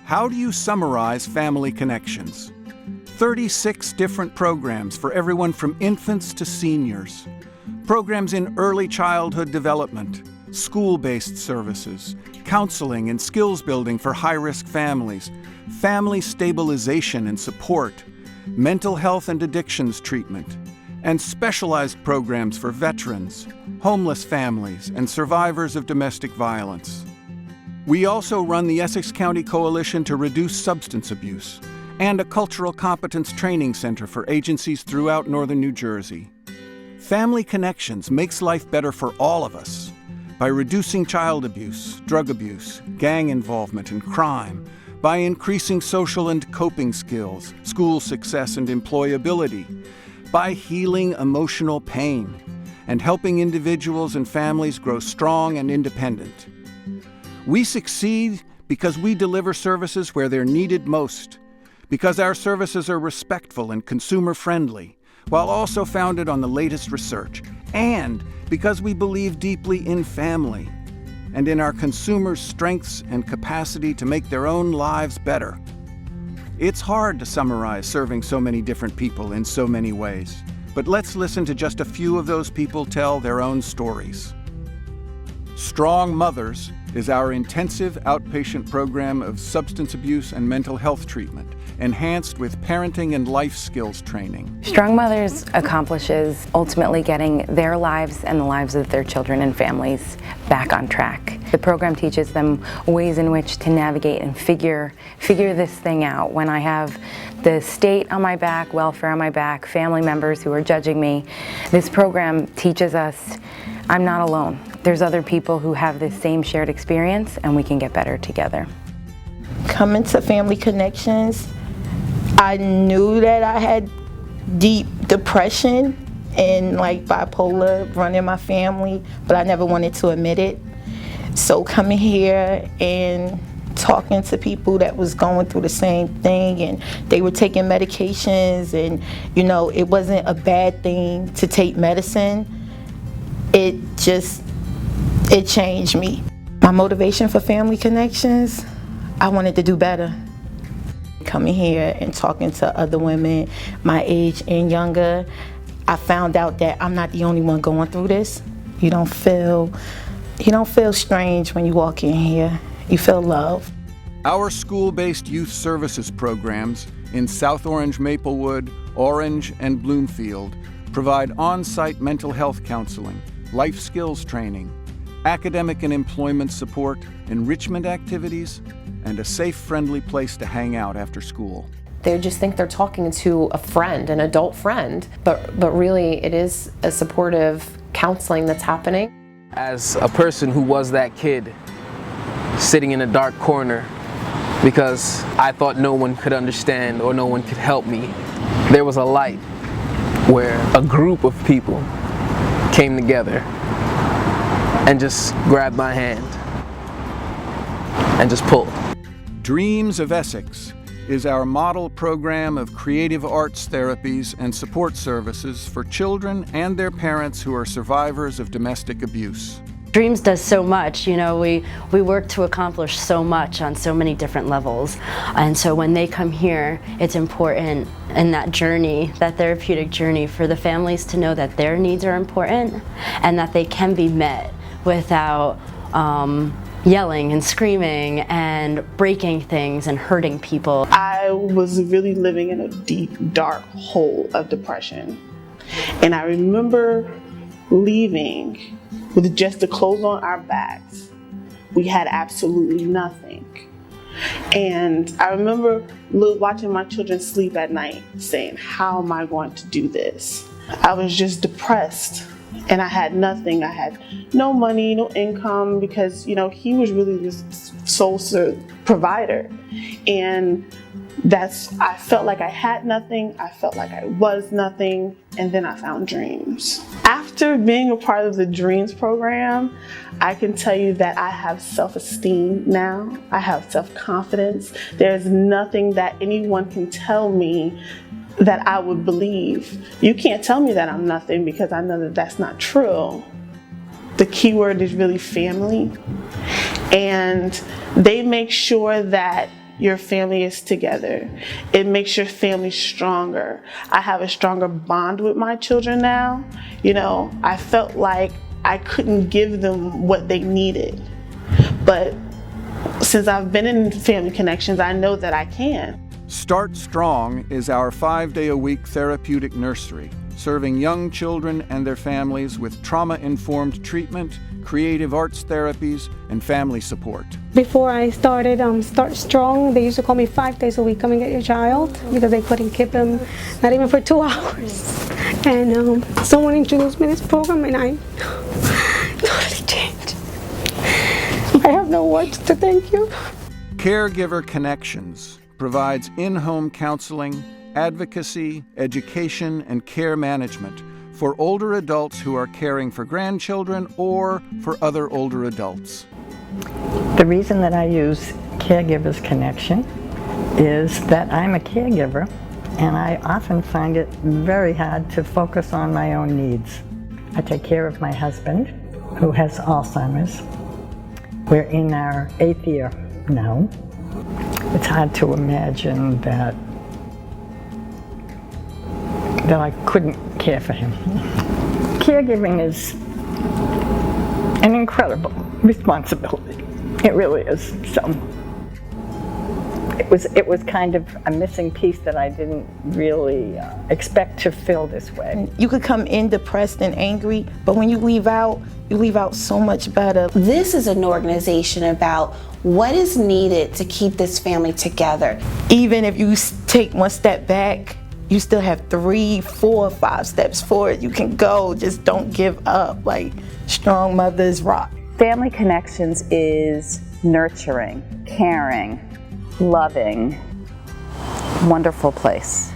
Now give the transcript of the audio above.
How do you summarize Family Connections? 36 different programs for everyone from infants to seniors. Programs in early childhood development, school-based services, counseling and skills building for high-risk families, family stabilization and support, mental health and addictions treatment, and specialized programs for veterans, homeless families, and survivors of domestic violence. We also run the Essex County Coalition to Reduce Substance Abuse and a cultural competence training center for agencies throughout northern New Jersey. Family Connections makes life better for all of us by reducing child abuse, drug abuse, gang involvement, and crime, by increasing social and coping skills, school success and employability, by healing emotional pain, and helping individuals and families grow strong and independent. We succeed because we deliver services where they're needed most, because our services are respectful and consumer-friendly, while also founded on the latest research, and because we believe deeply in family and in our consumers' strengths and capacity to make their own lives better. It's hard to summarize serving so many different people in so many ways, but let's listen to just a few of those people tell their own stories. Strong Mothers is our intensive outpatient program of substance abuse and mental health treatment, enhanced with parenting and life skills training. Strong Mothers accomplishes ultimately getting their lives and the lives of their children and families back on track. The program teaches them ways in which to navigate and figure this thing out. When I have the state on my back, welfare on my back, family members who are judging me, this program teaches us I'm not alone. There's other people who have this same shared experience, and we can get better together. Coming to Family Connections, I knew that I had deep depression and like bipolar running my family, but I never wanted to admit it. So coming here and talking to people that was going through the same thing, and they were taking medications, and you know, it wasn't a bad thing to take medicine. It changed me. My motivation for Family Connections, I wanted to do better. Coming here and talking to other women my age and younger, I found out that I'm not the only one going through this. You don't feel strange when you walk in here. You feel love. Our school-based youth services programs in South Orange, Maplewood, Orange, and Bloomfield provide on-site mental health counseling, life skills training, academic and employment support, enrichment activities, and a safe, friendly place to hang out after school. They just think they're talking to a friend, an adult friend, but really it is a supportive counseling that's happening. As a person who was that kid sitting in a dark corner because I thought no one could understand or no one could help me, there was a light where a group of people came together and just grabbed my hand and just pulled. Dreams of Essex is our model program of creative arts therapies and support services for children and their parents who are survivors of domestic abuse. Dreams does so much, you know, we work to accomplish so much on so many different levels. And so when they come here, it's important in that journey, that therapeutic journey, for the families to know that their needs are important and that they can be met without yelling and screaming and breaking things and hurting people. I was really living in a deep, dark hole of depression. And I remember leaving with just the clothes on our backs. We had absolutely nothing. And I remember watching my children sleep at night saying, how am I going to do this? I was just depressed. And I had nothing. I had no money, no income, because, you know, he was really this sole provider. And I felt like I had nothing. I felt like I was nothing. And then I found Dreams. After being a part of the Dreams program, I can tell you that I have self-esteem now. I have self-confidence. There's nothing that anyone can tell me that I would believe. You can't tell me that I'm nothing, because I know that that's not true. The key word is really family. And they make sure that your family is together. It makes your family stronger. I have a stronger bond with my children now. You know, I felt like I couldn't give them what they needed. But since I've been in Family Connections, I know that I can. Start Strong is our 5-day-a-week therapeutic nursery, serving young children and their families with trauma-informed treatment, creative arts therapies, and family support. Before I started Start Strong, they used to call me 5 days a week, come and get your child, because they couldn't keep him, not even for 2 hours. And someone introduced me to this program, and I totally changed. I have no words to thank you. Caregiver Connections provides in-home counseling, advocacy, education, and care management for older adults who are caring for grandchildren or for other older adults. The reason that I use Caregivers Connection is that I'm a caregiver, and I often find it very hard to focus on my own needs. I take care of my husband, who has Alzheimer's. We're in our 8th year now. It's hard to imagine that I couldn't care for him. Caregiving is an incredible responsibility. It really is. So it was kind of a missing piece that I didn't really expect to fill this way. You could come in depressed and angry, but when you leave out so much better. This is an organization about what is needed to keep this family together. Even if you take one step back, you still have 3, 4, 5 steps forward. You can go, just don't give up. Like, strong mothers rock. Family Connections is nurturing, caring, loving, wonderful place.